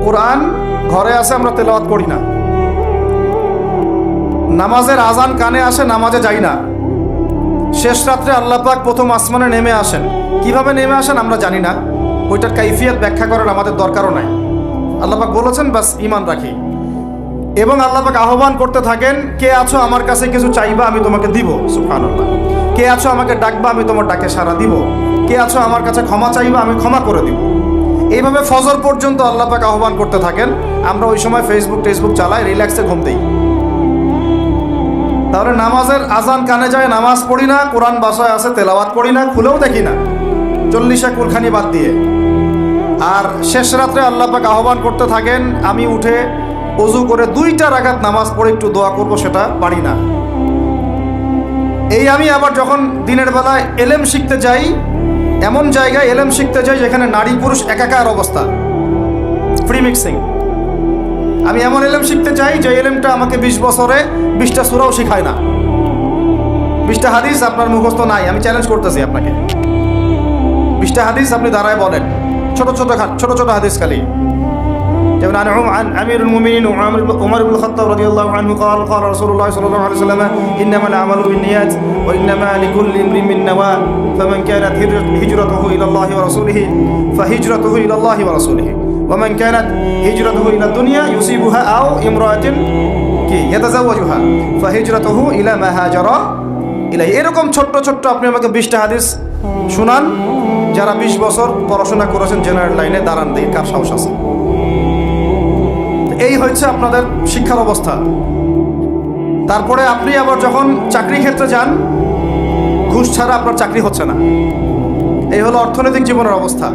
কোরআন ঘরে আসে, আমরা তেলাওয়াত করি না। নামাজের আজান কানে আসে, নামাজে যাই না। শেষ রাত্রে আল্লাহ পাক প্রথম আসমানে নেমে আসেন। কিভাবে নেমে আসেন আমরা জানি না, ওইটার কাইফিয়ত ব্যাখ্যা করার আমাদের দরকারও নাই। আল্লাহ পাক বলেছেন, বাস ঈমান রাখি। এবং আল্লাহ পাক আহ্বান করতে থাকেন, কে আছো আমার কাছে কিছু চাইবা, আমি তোমাকে দিব। সুবহানাল্লাহ। কে আছো আমাকে ডাকবা, আমি তোমার ডাকে সাড়া দিব। কে আছো আমার কাছে ক্ষমা চাইবা, আমি ক্ষমা করে দিব। এইভাবে ফজর পর্যন্ত আল্লাহ পাক আহ্বান করতে থাকেন। আমরা ওই সময় ফেসবুক চালাই, রিল্যাক্সে ঘুম দিই। তাহলে নামাজের আজান কানে যায়, নামাজ পড়ি না, কোরআন বাসায় আছে, তেলাওয়াত করি না, খুলেও দেখি না, 40 কুরখানি বাদ দিয়ে। আর শেষ রাত্রে আল্লাহ পাক আহ্বান করতে থাকেন, আমি উঠে ওযু করে 2টা রাকাত নামাজ পড়ে একটু দোয়া করব, সেটা পারি না। এই আমি আবার যখন দিনের বেলায় এলেম শিখতে যাই, এমন জায়গায় এলেম শিখতে যাই যেখানে নারী পুরুষ একাকার অবস্থা, ফ্রি মিক্সিং। আমি এমন এলেম শিখতে চাই যে এলেমটা আমাকে 20 বছরে 20টা সূরাও শেখায় না, 20টা হাদিস আপনার মুখস্থ নাই। আমি চ্যালেঞ্জ করতেছি আপনাকে, 20টা হাদিস আপনি দাঁড়ায় বলেন, ছোট ছোট হাদিস খালি। যেমন عن أمير المؤمنين عمر بن الخطاب رضي الله عنه قال قال رسول الله صلى الله عليه وسلم إنما الأعمال بالنيات وإنما لكل امرئ ما نوى فمن كانت هجرته إلى الله ورسوله فهجرته إلى الله ورسوله ومن كانت هجرته إلى الدنيا يصيبها أو امرأة يتزوجها فهجرته إلى ما هاجر إليه। এরকম ছোট্ট আপনি আমাকে 20টা হাদিস শুনান যারা 20 বছর পড়াশোনা করেছেন জেনারেল লাইনে, দাঁড়ান দিয়ে কার সাহস আছে। এই হচ্ছে আপনাদের শিক্ষার অবস্থা। তারপরে আপনি আবার যখন চাকরি ক্ষেত্রে যান, ঘুষ ছাড়া আপনার চাকরি হচ্ছে না। এই হলো অর্থনৈতিক জীবনের অবস্থা।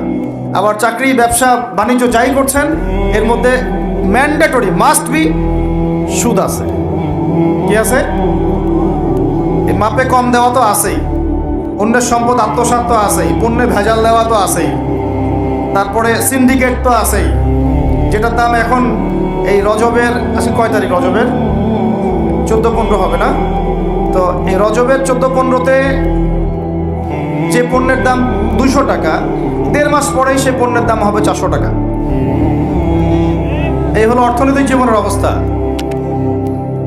আবার চাকরি, ব্যবসা, বাণিজ্য যাই করছেন, এর মধ্যে ম্যান্ডেটরি মাস্ট বি সুদ আছে। কি আছে? এই মাপে কম দেওয়া তো আছেই, অন্যের সম্পদ আত্মসাৎ তো আছেই, পণ্যে ভেজাল দেওয়া তো আছেই, তারপরে সিন্ডিকেট তো আছেই, যেটার দাম এখন এই রজবের, আজকে কয় তারিখ? রজবের 14-15 হবে না? তো এই রজবের 14-15-তে যে পণ্যের দাম 200 টাকা, 1.5 মাস পরেই সে পণ্যের দাম হবে 400 টাকা। এই হলো অর্থনৈতিক জীবনের অবস্থা।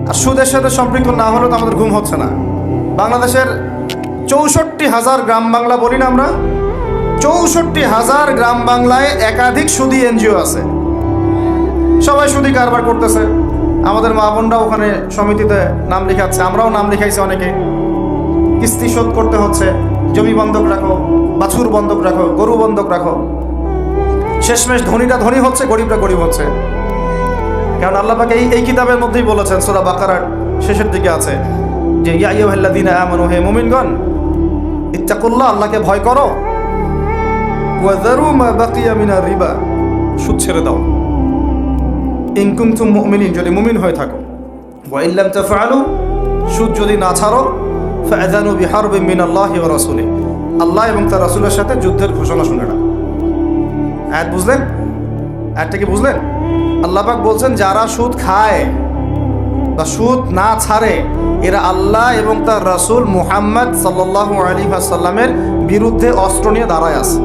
আর সুদের সাথে সম্পৃক্ত না হলে তো আমাদের ঘুম হচ্ছে না। বাংলাদেশের 64,000 গ্রাম বাংলা বলি না আমরা, 64,000 গ্রাম বাংলায় একাধিক সুদী এনজিও আছে। সবাই সুদী কারবার করতেছে। আমাদের মা বোনরা ওখানে সমিতিতে নাম লেখাচ্ছে, আমরাও নাম লেখাইছি অনেকে। কিস্তি শোধ করতে হচ্ছে, জমি বন্ধক রাখো, বাছুর বন্ধক রাখো, গরু বন্ধক রাখো। শেষমেশ ধনীরা ধনী হচ্ছে, গরিবরা গরিব হচ্ছে। কারণ আল্লাহ পাক এই কিতাবের মধ্যেই বলেছেন, সূরা বাকারার শেষের দিকে আছে যে ইয়া আইয়ুহাল্লাযীনা আমানু, হে মুমিনগণ, ইত্তাকুল্লাহ, আল্লাহকে ভয় করো, ওয়া যারু মা বাকিয়া মিনার রিবা, সুদ ছেড়ে দাও, ইন কুনতুম মুমিনিন, যদি মুমিন হয়ে থাকো, ওয়া ইল্লাম তাফআলু, সুদ যদি না ছাড়ো, ফাআযানু বিহারবিন মিনাল্লাহি ওয়া রাসূলিহি, আল্লাহ এবং তার রাসূলের সাথে যুদ্ধের ঘোষণা শুনে নাও। আয়াত বুঝলেন? আয়াতটা কি বুঝলেন? আল্লাহ পাক বলছেন, যারা সুদ খায় বা সুদ না ছাড়ে, এরা আল্লাহ এবং তার রাসূল মুহাম্মদ সাল্লাল্লাহু আলাইহি ওয়াসাল্লামের বিরুদ্ধে অস্ত্র নিয়ে দাঁড়ায় আছে।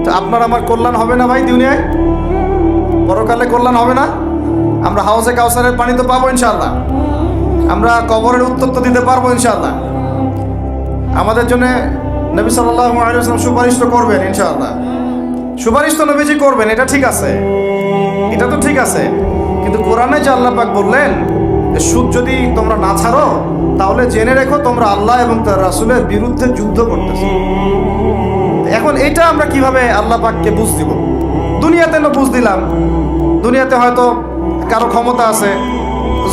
তো আপনার আমার কল্যাণ হবে না ভাই? দুনিয়ায় পরকালে কল্যাণ হবে না? আমরা হাউজে কাউসারের পানি তো পাবো ইনশাআল্লাহ, আমরা কবরের উত্তর তো দিতে পারবো ইনশাআল্লাহ। আমাদের জন্য নবী সাল্লাল্লাহু আলাইহি ওয়াসাল্লাম সুপারিশ তো করবেন ইনশাআল্লাহ। সুপারিশ তো নবীজি করবেন, এটা ঠিক আছে, এটা তো ঠিক আছে। কিন্তু কোরআনে যে আল্লাহ পাক বললেন সুদ যদি তোমরা না ছাড়ো, তাহলে জেনে রেখো তোমরা আল্লাহ এবং তার রাসূলের বিরুদ্ধে যুদ্ধ করতেছো। এখন এটা আমরা কিভাবে আল্লাহ পাককে বুঝ দিব? দুনিয়াতে না বুঝ দিলাম, দুনিয়াতে হয়তো কারো ক্ষমতা আছে,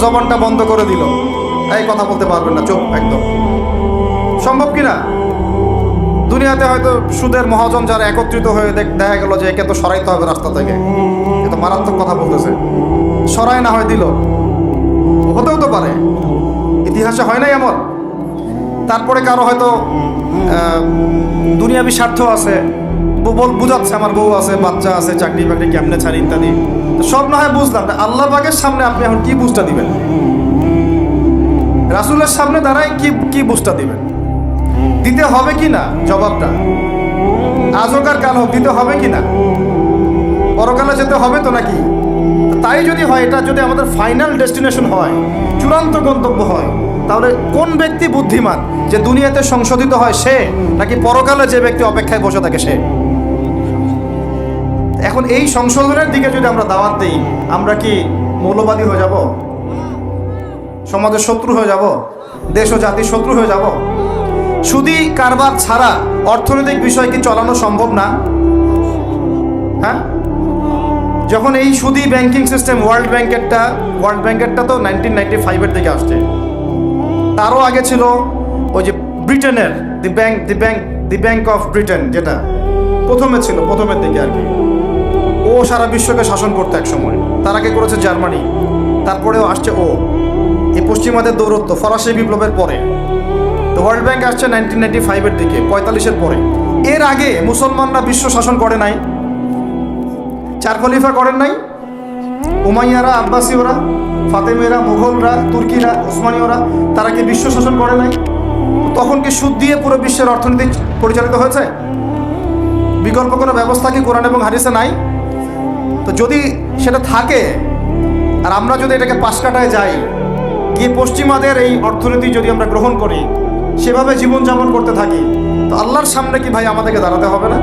জবানটা বন্ধ করে দিল, এই কথা বলতে পারবেন না, চুপ একদম। সম্ভব কিনা? দুনিয়াতে হয়তো সুদের মহাজন যারা একত্রিত হয়ে দেখা গেল যে একে তো সরাইতে হবে রাস্তা থেকে, এ তো মারাত্মক কথা বলতেছে, সরাই না হয় দিল, হতেও তো পারে, ইতিহাসে হয় নাই এমন। তারপরে কারো হয়তো দুনিয়াবি স্বার্থ আছে, বুঝাচ্ছে আমার বউ আছে, বাচ্চা আছে, চাকরি বাকরি কেমনে ছাড়ি ইত্যাদি। সব না হয় বুঝলাম, আল্লাহ পাকের সামনে আপনি এখন কি বুঝটা দিবেন? রাসূলের সামনে দাঁড়ায় কি বুঝটা দিবেন? দিতে হবে কি না জবাবটা? আজ হোক আর কাল হোক, দিতে হবে কি না? পরকালে পরকালে যেতে হবে তো নাকি? তাই যদি হয়, এটা যদি আমাদের ফাইনাল ডেস্টিনেশন হয়, চূড়ান্ত গন্তব্য হয়, তাহলে কোন ব্যক্তি বুদ্ধিমান, যে দুনিয়াতে সংশোধিত হয় সে, নাকি পরকালে যে ব্যক্তি অপেক্ষায় বসে থাকে সে? এখন এই সংশোধনের দিকে যদি আমরা দাওয়াত দিই, আমরা কি মৌলবাদী হয়ে যাব? সমাজের শত্রু হয়ে যাব? দেশ ও জাতির শত্রু হয়ে যাব? সুদী কারবার ছাড়া অর্থনৈতিক বিষয় কি চালানো সম্ভব না? হ্যাঁ, যখন এই সুদী ব্যাংকিং সিস্টেম, ওয়ার্ল্ড ব্যাংকেরটা তো 1995-এর দিকে আসছে। তারও আগে ছিল ওই যে ব্রিটেনের দি ব্যাংক অফ ব্রিটেন, যেটা প্রথমের দিকে আর কি। ও সারা বিশ্বকে শাসন করতে এক সময়। তার আগে করেছে জার্মানি, তারপরেও আসছে ও। এই পশ্চিমাদের দৌরত্ব ফরাসি বিপ্লবের পরে। তো ওয়ার্ল্ড ব্যাংক আসছে 1995-এর দিকে, 45-এর পরে। এর আগে মুসলমানরা বিশ্ব শাসন করে নাই? 4 খলিফা করেন নাই? উমাইয়ারা, আব্বাসীয়রা, ফাতেমেরা, মুঘলরা, তুর্কিরা, ওসমানীয়রা, তারা কি বিশ্ব শাসন করে নাই? তখন কি সুদ দিয়ে পুরো বিশ্বের অর্থনীতি পরিচালিত হয়েছে? বিকল্প কোনো ব্যবস্থা কি কোরআন এবং হাদিসে নাই? তো যদি সেটা থাকে, আর আমরা যদি এটাকে পাশ কাটায় যাই, গিয়ে পশ্চিমাদের এই অর্থনীতি যদি আমরা গ্রহণ করি, সেভাবে জীবনযাপন করতে থাকি, তো আল্লাহর সামনে কি ভাই আমাদেরকে দাঁড়াতে হবে না?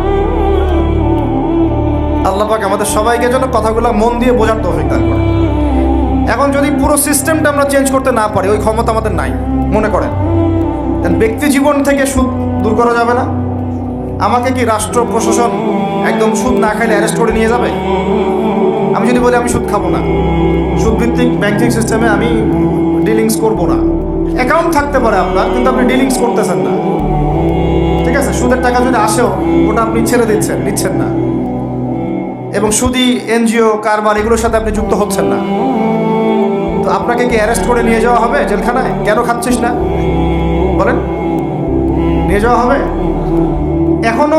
আল্লাহ পাক আমাদের সবাইকে যেন কথাগুলো মন দিয়ে বোঝার তৌফিক দান করে। এখন যদি পুরো সিস্টেমটা আমরা চেঞ্জ করতে না পারি, ওই ক্ষমতা আমাদের নাই মনে করেন, ব্যক্তি জীবন থেকে সুদ দূর করা যাবে না? আমাকে কি রাষ্ট্র প্রশাসন একদম সুদ না খাইলে অ্যারেস্ট করে নিয়ে যাবে? আমি যদি বলি আমি সুদ খাবো না, সুদভিত্তিক ব্যাংকিং সিস্টেমে আমি ডিলিংস করবো না, অ্যাকাউন্ট থাকতে পারে আপনার, কিন্তু আপনি ডিলিংস করতেছেন না, ঠিক আছে? সুদের টাকা যদি আসেও, ওটা আপনি ছেড়ে নিচ্ছেন না, এবং সুদী এনজিও কারবার এগুলোর সাথে আপনি যুক্ত হচ্ছেন না, তো আপনাকে কি অ্যারেস্ট করে নিয়ে যাওয়া হবে জেলখানায়? কেন খাচ্ছিস না বলেন, নিয়ে যাওয়া হবে? এখনো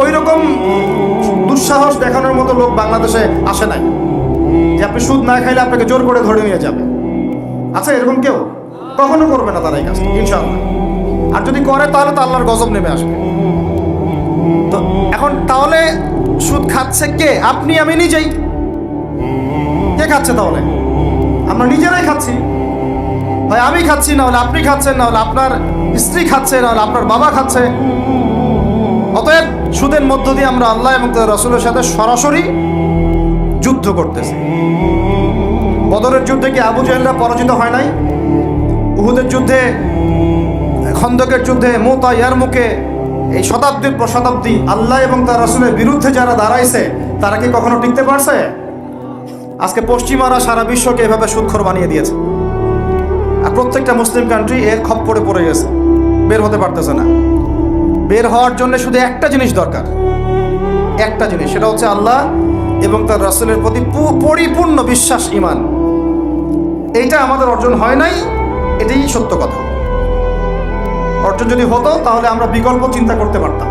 ওই রকম দুঃসাহস দেখানোর মতো লোক বাংলাদেশে আসে নাই যে আপনি সুদ না খাইলে আপনাকে জোর করে ধরে নিয়ে যাবে। আচ্ছা, এরকম কেউ কখনো করবে না তারা এই কাজটা, ইনশাআল্লাহ। আর যদি করে তাহলে তো আল্লাহর গজব নেমে আসবে। তো এখন তাহলে সুদ খাচ্ছে কে? আপনি, আমি নিজেই। কে খাচ্ছে তাহলে? আমরা নিজেরাই খাচ্ছি। হয় আমি খাচ্ছি, না হলে আপনি খাচ্ছেন, না হলে আপনার স্ত্রী খাচ্ছে, না হলে আপনার বাবা খাচ্ছে। অতএব সুদের মধ্য দিয়ে আমরা আল্লাহ এবং তার রাসূলের সাথে সরাসরি যুদ্ধ করতেছি। বদরের যুদ্ধে কি আবু জাহেলরা পরাজিত হয় নাই? উহুদের যুদ্ধে, খন্দকের যুদ্ধে, মুতা, ইয়ারমুকে, এই শতাব্দীর পর শতাব্দী আল্লাহ এবং তার রাসূলের বিরুদ্ধে যারা দাঁড়াইছে, তারা কি কখনো টিকতে পারছে? আজকে পশ্চিমারা সারা বিশ্বকে এভাবে সুদখোর বানিয়ে দিয়েছে, আর প্রত্যেকটা মুসলিম কান্ট্রি এর খপ্পরে পড়ে গেছে, বের হতে পারতেছে না। বের হওয়ার জন্য শুধু একটা জিনিস দরকার, একটা জিনিস, সেটা হচ্ছে আল্লাহ এবং তার রাসূলের প্রতি পরিপূর্ণ বিশ্বাস, ঈমান। এইটা আমাদের অর্জন হয় নাই, এটাই সত্য কথা। অর্জন যদি হতো তাহলে আমরা বিকল্প চিন্তা করতে পারতাম।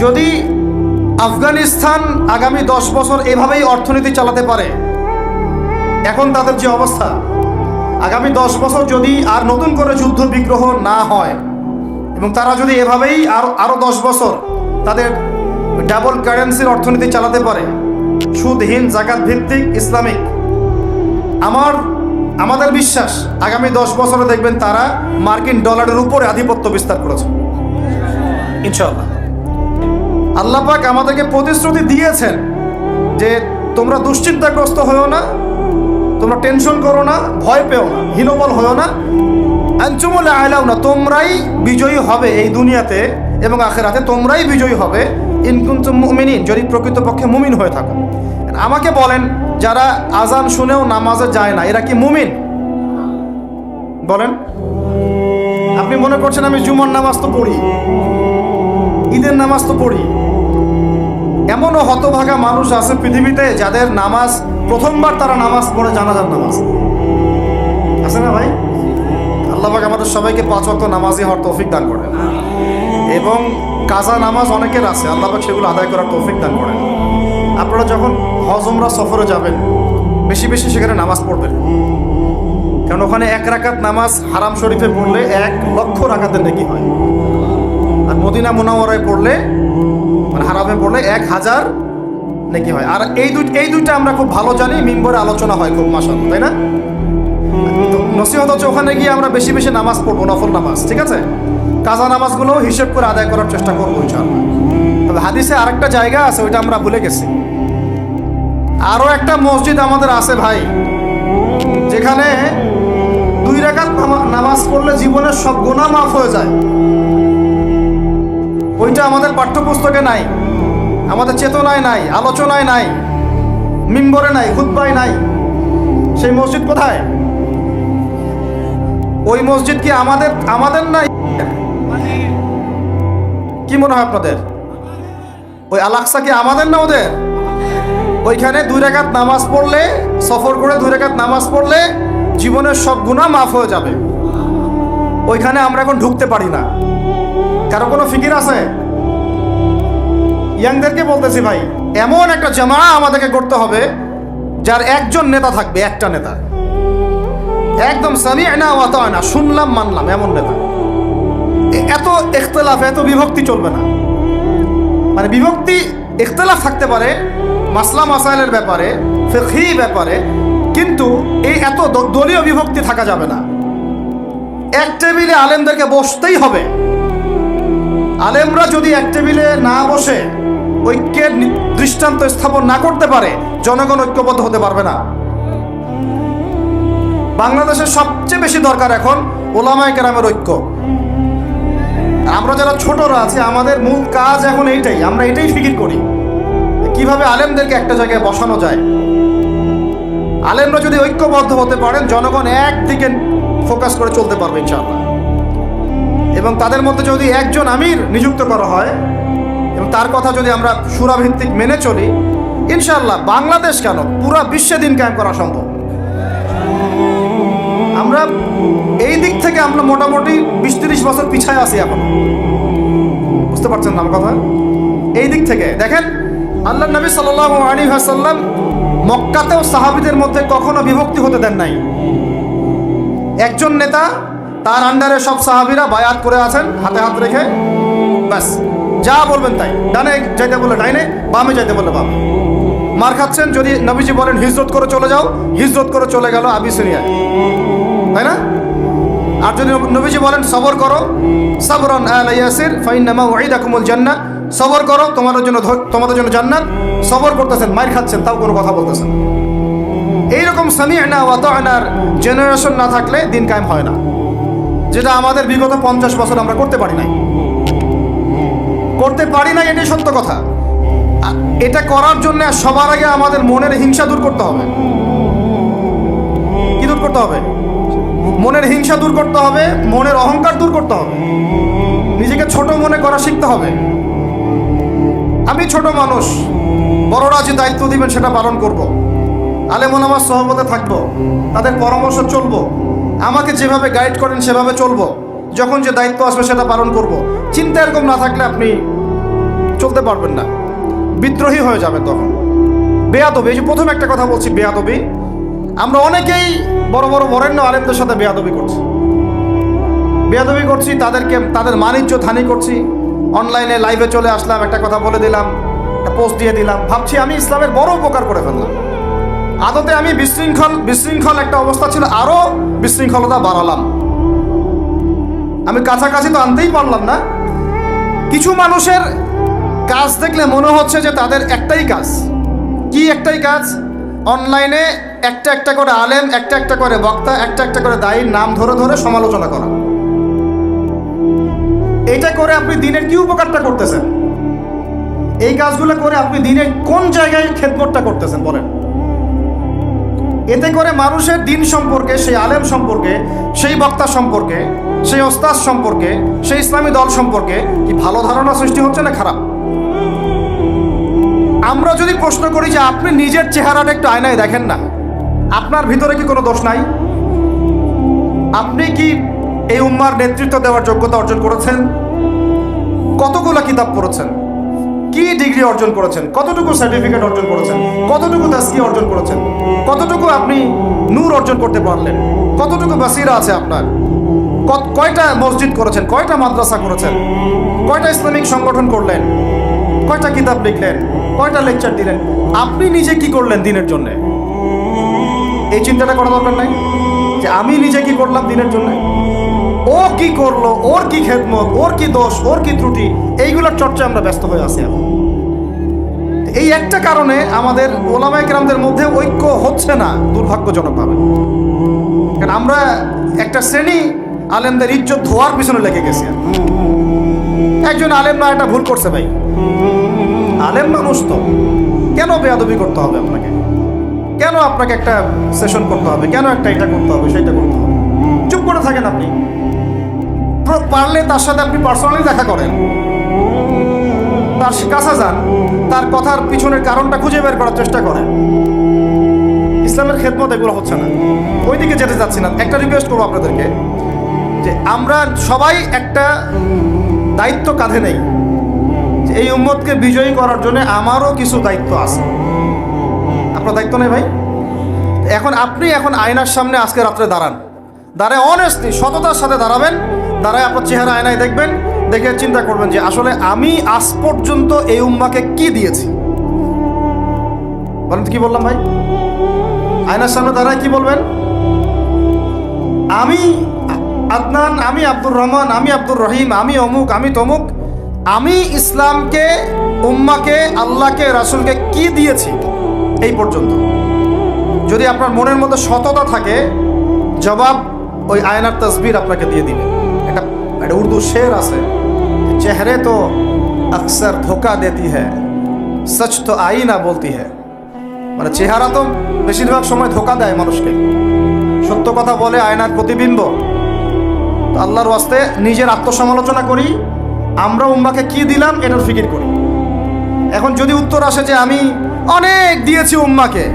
যদি আফগানিস্তান আগামী 10 বছর এভাবেই অর্থনীতি চালাতে পারে, এখন তাদের যে অবস্থা, আগামী 10 বছর যদি আর নতুন করে যুদ্ধ বিগ্রহ না হয়, এবং তারা যদি এভাবেই আরো 10 বছর তাদের ডাবল কারেন্সির অর্থনীতি চালাতে পারে, সুদহীন, জাকাত ভিত্তিক, ইসলামিক, আমাদের বিশ্বাস আগামী 10 বছরে দেখবেন তারা মার্কিন ডলারের উপরে আধিপত্য বিস্তার করেছে, ইনশাআল্লাহ। আল্লাহ পাক আমাদেরকে প্রতিশ্রুতি দিয়েছেন যে তোমরা দুশ্চিন্তাগ্রস্ত হয়েও না, তোমরা টেনশন করো না, ভয় পেও না, হীনবল হয়েও না, আনতুমুল আ'লাউনা, তোমরাই বিজয়ী হবে এই দুনিয়াতে এবং আখিরাতে, তোমরাই বিজয়ী হবে ইন কুনতুম মুমিনিন, যদি প্রকৃতপক্ষে মুমিন হয়ে থাকো। আমাকে বলেন, যারা আজান শুনেও নামাজে যায় না, এরা কি মুমিন? বলেন। আপনি মনে করছেন আমি জুমার নামাজ তো পড়ি, ঈদের নামাজ তো পড়ি। এমনও হতভাগা মানুষ আছে পৃথিবীতে যাদের নামাজ, প্রথমবার তারা নামাজ পড়ে জানাজার নামাজ, আছে না ভাই? আল্লাহ পাক আমাদের সবাইকে 5 ওয়াক্ত নামাজি হওয়ার তৌফিক দান করেন, এবং কাজা নামাজ অনেকের আছে, আল্লাহ পাক সেগুলো আদায় করার তৌফিক দান করেন। আপনারা যখন হজ উমরা সফরে যাবেন, বেশি বেশি সেখানে নামাজ পড়বেন, কারণ ওখানে 1 রাকাত নামাজ হারাম শরীফে পড়লে 1 লক্ষ রাকাতের নেকি হয়, আর মদিনা মুনাওয়ারায় পড়লে, মানে হারামে পড়লে 1000 নাকি হয়। আর এই দুইটা আমরা খুব ভালো জানি, মিম্বরে আলোচনা হয় খুব, মাশাআল্লাহ, তাই না? তো নসিহত হচ্ছে ওখানে গিয়ে আমরা বেশি বেশি নামাজ পড়বো, নফল নামাজ, ঠিক আছে? কাজা নামাজগুলো হিসেব করে আদায় করার চেষ্টা করবো ইনশাআল্লাহ। তবে হাদিসে আরেকটা জায়গা আছে, ওইটা আমরা ভুলে গেছি। আরও একটা মসজিদ আমাদের আছে ভাই, যেখানে 2 রাকাত নামাজ পড়লে জীবনের সব গুনাহ মাফ হয়ে যায়। ওইটা আমাদের পাঠ্যপুস্তকে নাই, আমাদের চেতনায় নাই, আলোচনায় নাই, মিম্বরে নাই, খুতবায় নাই। সেই মসজিদ কোথায়? ওই মসজিদ কি আমাদের নাই? কি মনে হয় আপনাদের? ওই আল-আকসা কি আমাদের না ওদের? ওইখানে 2 রাকাত নামাজ পড়লে, সফর করে 2 রাকাত নামাজ পড়লে জীবনের সব গুনাহ মাফ হয়ে যাবে। ওইখানে আমরা এখন ঢুকতে পারি না। কারো কোনো ফিকির আছে? ইয়াংদেরকে বলতেছি ভাই, এমন একটা জামা আমাদেরকে করতে হবে যার একজন নেতা থাকবে, একটা নেতা, একদম সামি'না ওয়া আতা'না, শুনলাম মানলাম, এমন নেতা। এত ইখতিলাফ, এত বিভক্তি চলবে না। মানে বিভক্তি, ইখতিলাফ থাকতে পারে মাসলা মাসাইলের ব্যাপারে, ফিকহি ব্যাপারে, কিন্তু এই এত দলীয় বিভক্তি থাকা যাবে না। এক টেবিলে আলেমদেরকে বসতেই হবে। আলেমরা যদি এক টেবিলে না বসে ঐক্যের দৃষ্টান্ত স্থাপন না করতে পারে, জনগণ ঐক্যবদ্ধ হতে পারবে না। বাংলাদেশের সবচেয়ে বেশি দরকার এখন ওলামায়ে কেরামের ঐক্য। আমরা যারা ছোটরা আছি, আমাদের মূল কাজ এখন এইটাই, আমরা এটাই ফিকির করি কিভাবে আলেমদেরকে একটা জায়গায় বসানো যায়। আলেমরা যদি ঐক্যবদ্ধ হতে পারেন, জনগণ একদিকে ফোকাস করে চলতে পারবে ইনশাআল্লাহ। এবং তাদের মধ্যে যদি একজন আমির নিযুক্ত করা হয় এবং তার কথা যদি আমরা সুরাভিত্তিক মেনে চলি, ইনশাআল্লাহ বাংলাদেশ কেন, পুরা বিশ্বে দিন কায়েম করা সম্ভব। আমরা এই দিক থেকে আমরা মোটামুটি 20-30 বছর পিছায় আছি এখন, বুঝতে পারছেন না আমার কথা? এই দিক থেকে দেখেন, আল্লাহ নবী সাল্লাল্লাহু আলাইহি ওয়াসাল্লাম মক্কাতেও সাহাবীদের মধ্যে কখনো বিভক্তি হতে দেন নাই। একজন নেতা, তার আন্ডারে সব সাহাবীরা বায়াত করে আছেন হাতে হাত রেখে, ব্যাস যা বলবেন তাই। ডানে যাইতে বললে ডাইনে, বামে যাইতে বললে বামে। মার খাচ্ছেন, যদি নবীজি বলেন হিজরত করে চলে যাও, হিজরত করে চলে গেল আবিসিনিয়ায়, তাই না? আর যদি নবীজি বলেন সবর করো, সাবরান আলা ইয়াসির ফাইন্নামা ওয়াইদাকুমুল জান্নাহ, সবর করো তোমাদের জন্য জান্নাত, সবর করতেছেন, মার খাচ্ছেন, তাও কোনো কথা বলতেছেন। এইরকম সামি'না ওয়া আতা'নার জেনারেশন না থাকলে দিন কায়েম হয় না, যেটা আমাদের বিগত 50 বছর আমরা করতে পারি নাই। এটাই সত্য কথা। এটা করার জন্য সবার আগে আমাদের মনের হিংসা দূর করতে হবে। কি দূর করতে হবে? মনের হিংসা দূর করতে হবে, মনের অহংকার দূর করতে হবে, নিজেকে ছোট মনে করা শিখতে হবে। আমি ছোট মানুষ, বড়রা যে দায়িত্ব দিবেন সেটা পালন করব। আলেম ওলামার সহবতে থাকবো, তাদের পরামর্শ চলবো, আমাকে যেভাবে গাইড করেন সেভাবে চলবো, যখন যে দায়িত্ব আসবে সেটা পালন করব। চিন্তা এরকম না থাকলে আপনি চলতে পারবেন না, বিদ্রোহী হয়ে যাবেন তখন। বেয়াদবি, এই যে প্রথম একটা কথা বলছি, বেয়াদবি। আমরা অনেকেই বড় বড় বরেণ্য আলেমদের সাথে বেয়াদবি করছি, তাদের মানিজ্য হানি করছি। অনলাইনে লাইভে চলে আসলাম, একটা কথা বলে দিলাম, একটা পোস্ট দিয়ে দিলাম, ভাবছি আমি ইসলামের বড় উপকার করে ফেললাম। আদতে আমি বিশৃঙ্খল একটা অবস্থা ছিল, আরও বিশৃঙ্খলতা বাড়ালাম। আমি কাছাকাছি তো আনতেই পারলাম না। কিছু মানুষের কাজ দেখলে মনে হচ্ছে যে তাদের একটাই কাজ। কি একটাই কাজ? অনলাইনে একটা করে আলেম, একটা করে বক্তা, একটা করে দায়ীর নাম ধরে ধরে সমালোচনা করা। এটা করে আপনি দিনের কি উপকারটা করতেছেন? এই কাজগুলো করে আপনি দিনের কোন জায়গায় খেদমতটা করতেছেন বলেন? এতে করে মানুষের দিন সম্পর্কে, সেই আলেম সম্পর্কে, সেই বক্তা সম্পর্কে, সেই ওস্তাদ সম্পর্কে, সেই ইসলামী দল সম্পর্কে কি ভালো ধারণা সৃষ্টি হচ্ছে না খারাপ? আমরা যদি প্রশ্ন করি যে আপনি নিজের চেহারাটা একটু আয়নায় দেখেন না, আপনার ভিতরে কি কোনো দোষ নাই? আপনি কি এই উম্মার নেতৃত্ব দেওয়ার যোগ্যতা অর্জন করেছেন? কতগুলো কিতাব পড়েছেন? কি ডিগ্রি অর্জন করেছেন? কতটুকু সার্টিফিকেট অর্জন করেছেন? কতটুকু তাসকিয়া অর্জন করেছেন? কতটুকু আপনি নূর অর্জন করতে পারলেন? কতটুকু বাসিরা আছে আপনার? কয়টা মসজিদ করেছেন? কয়টা মাদ্রাসা করেছেন? কয়টা ইসলামিক সংগঠন করলেন? কয়টা কিতাব লিখলেন? কয়টা লেকচার দিলেন, আপনি নিজে কি করলেন দিনের জন্য? এই চিন্তাটা করা দরকার নাই যে আমি নিজে কি করলাম দিনের জন্য, ও কি করলো, ওর কি খেদমত, ওর কি দোষ, ওর কি ত্রুটি, এইগুলোর চর্চায় আমরা ব্যস্ত হয়ে আছি এখন। এই একটা কারণে আমাদের ওলামায়ে কেরামদের মধ্যে ঐক্য হচ্ছে না দুর্ভাগ্যজনকভাবে। কারণ আমরা একটা শ্রেণী আলেমদের ইজ্জত ধোয়ার পিছনে লেগে গেছি। একজন আলেম না এটা ভুল করছে ভাই, আলেম মানুষ তো, কেন বেয়াদবি করতে হবে আপনাকে? কেন আপনাকে একটা সেশন করতে হবে? কেন একটা এটা করতে হবে, সেটা করতে হবে? চুপ করে থাকেন আপনি। পারলে তার সাথে আপনি পার্সোনালি দেখা করেন, তার কাছে যান, তার কথার পিছনের কারণটা খুঁজে বের করার চেষ্টা করেন। ইসলামের খেদমত এগুলো হচ্ছে না, ওইদিকে যেতে যাচ্ছি না। একটা রিকোয়েস্ট করবো আপনাদেরকে যে আমরা সবাই একটা দায়িত্ব কাঁধে নেই, যে এই উম্মতকে বিজয়ী করার জন্য আমারও কিছু দায়িত্ব আছে। আপনার দায়িত্ব নেই ভাই? এখন আপনি আয়নার সামনে আজকে রাত্রে দাঁড়ায় অনেস্টলি সততার সাথে দাঁড়াবেন, দাঁড়ায় আপনার চেহারা আয়নায় দেখবেন, দেখে চিন্তা করবেন যে আসলে আমি আজ পর্যন্ত এই উম্মাকে কি দিয়েছি। বলেন তো কি বললাম ভাই? আয়নার সামনে দাঁড়ায় কি বলবেন? আমি আদনান, আমি আব্দুর রহমান, আমি আব্দুর রহিম, আমি অমুক, আমি তমুক, আমি ইসলামকে, উম্মাকে, আল্লাহকে, রাসূলকে কি দিয়েছি এই পর্যন্ত। যদি আপনার মনের মধ্যে সততা থাকে, জবাব ওই আয়নার তসবির আপনাকে দিয়ে দিবে। একটা উর্দু শের আছে, চেহারে তো আকসর ধোকা দেতি হ্যায়, সচ তো আইনা বলতি হ্যায়। মানে চেহারা তো বেশিরভাগ সময় ধোকা দেয় মানুষকে, সত্য কথা বলে আয়নার প্রতিবিম্ব। তো আল্লাহর ওয়াস্তে নিজের আত্মসমালোচনা করি, আমরা উম্মাকে কি দিলাম এটার ফিকির করি। এখন যদি উত্তর আসে যে আমি অনেক দিয়েছি উম্মাকে,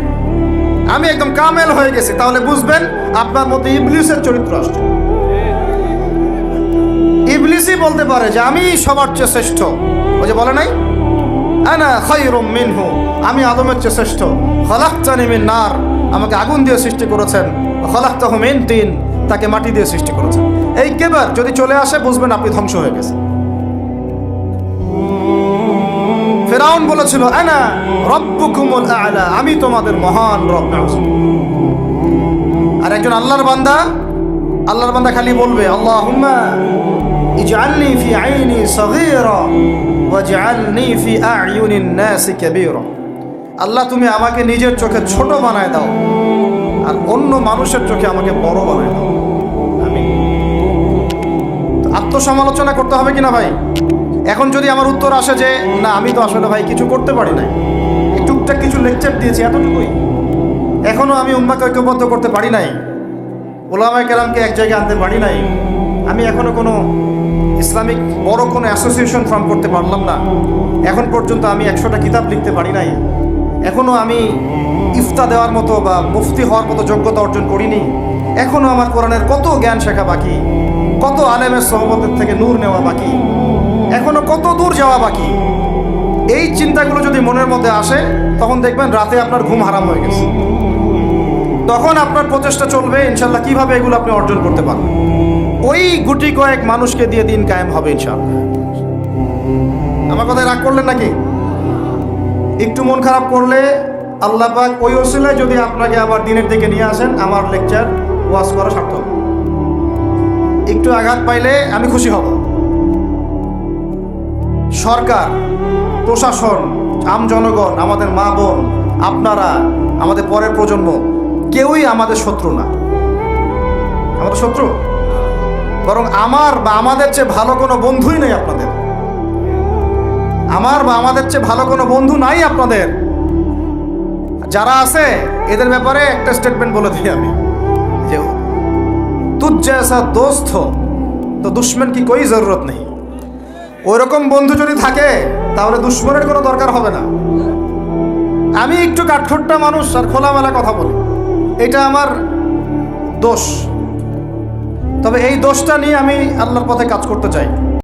আমি একদম কামেল হয়ে গেছি, তাহলে বুঝবেন আপনার মধ্যে ইবলিসের চরিত্র আসছে। ইবলিসই বলতে পারে যে আমি সবার চেয়ে শ্রেষ্ঠ। ওই যে বলে নাই, আনা খায়রুম মিনহু, আমি আদমের চেয়ে শ্রেষ্ঠ। খলাকতানি মিন নার, আমাকে আগুন দিয়ে সৃষ্টি করেছেন। খলাকতাহু মিন তিন, তাকে মাটি দিয়ে সৃষ্টি করেছেন। এই কেবার যদি চলে আসে, বুঝবেন আপনি ধ্বংস হয়ে গেছেন। ফিরআউন বলেছিল আনা রাব্বুকুমুল আ'লা, আমি তোমাদের মহান রব। আর একজন আল্লাহর বান্দা খালি বলবে আল্লাহুম্মা ইজআলনি ফি আইনি সগীরা ওয়াজআলনি ফি আ'য়ুনিন নাসি কাবীরা। আল্লাহ তুমি আমাকে নিজের চোখে ছোট বানায় দাও, আর অন্য মানুষের চোখে আমাকে বড় বানায় দাও। আমিন। আত্মসমালোচনা করতে হবে কিনা ভাই? এখন যদি আমার উত্তর আসে যে না, আমি তো আসলে ভাই কিছু করতে পারি নাই, টুকটাক কিছু লেকচার দিয়েছি, এতটুকুই, এখনো আমি উম্মাকে ঐক্যবদ্ধ করতে পারি নাই, ওলামায়ে কেরামকে এক জায়গায় আনতে পারি নাই, আমি এখনো কোনো ইসলামিক বড় কোনো অ্যাসোসিয়েশন ফর্ম করতে পারলাম না, এখন পর্যন্ত আমি 100টা কিতাব লিখতে পারি নাই, এখনো আমি ইফতা দেওয়ার মতো বা মুফতি হওয়ার মতো যোগ্যতা অর্জন করিনি, এখনো আমার কোরআনের কত জ্ঞান শেখা বাকি, কত আলেমের সহবতের থেকে নূর নেওয়া বাকি, এখনো কত দূর যাওয়া বাকি। এই চিন্তাগুলো যদি মনের মধ্যে আসে, তখন দেখবেন রাতে আপনার ঘুম হারাম হয়ে গেছে। তখন আপনার প্রচেষ্টা চলবে ইনশাল্লাহ কিভাবে এগুলো আপনি অর্জন করতে পারবেন। ওই গুটি কয়েক মানুষকে দিয়ে দিন কায়েম হবে ইনশাল্লাহ। আমার কথায় রাগ করলেন নাকি? একটু মন খারাপ করলে আল্লাহ পাক ওই ওসিলায় যদি আপনাকে আবার দিনের দিকে নিয়ে আসেন, আমার লেকচার ওয়াজ করা সার্থক। একটু আঘাত পাইলে আমি খুশি হব। সরকার, প্রশাসন, আম জনগণ, আমাদের মা বোন, আপনারা, আমাদের পরের প্রজন্ম, কেউই আমাদের শত্রু না। আমাদের শত্রু বরং আমার বা আমাদের চেয়ে ভালো কোনো বন্ধুই নেই আপনাদের। আমার বা আমাদের চেয়ে ভালো কোনো বন্ধু নাই আপনাদের। যারা আছে এদের ব্যাপারে একটা স্টেটমেন্ট বলে দিই আমি, যে তুঝ জৈসা দোস্ত তো দুশ্মন কি কোই জরুরত নেই। ওইরকম বন্ধু যদি থাকে তাহলে দুশ্মনের কোনো দরকার হবে না। আমি একটু কাঠখোট্টা মানুষ আর খোলামেলা কথা বলি, এটা আমার দোষ। তবে এই দোষটা নিয়ে আমি আল্লাহর পথে কাজ করতে চাই।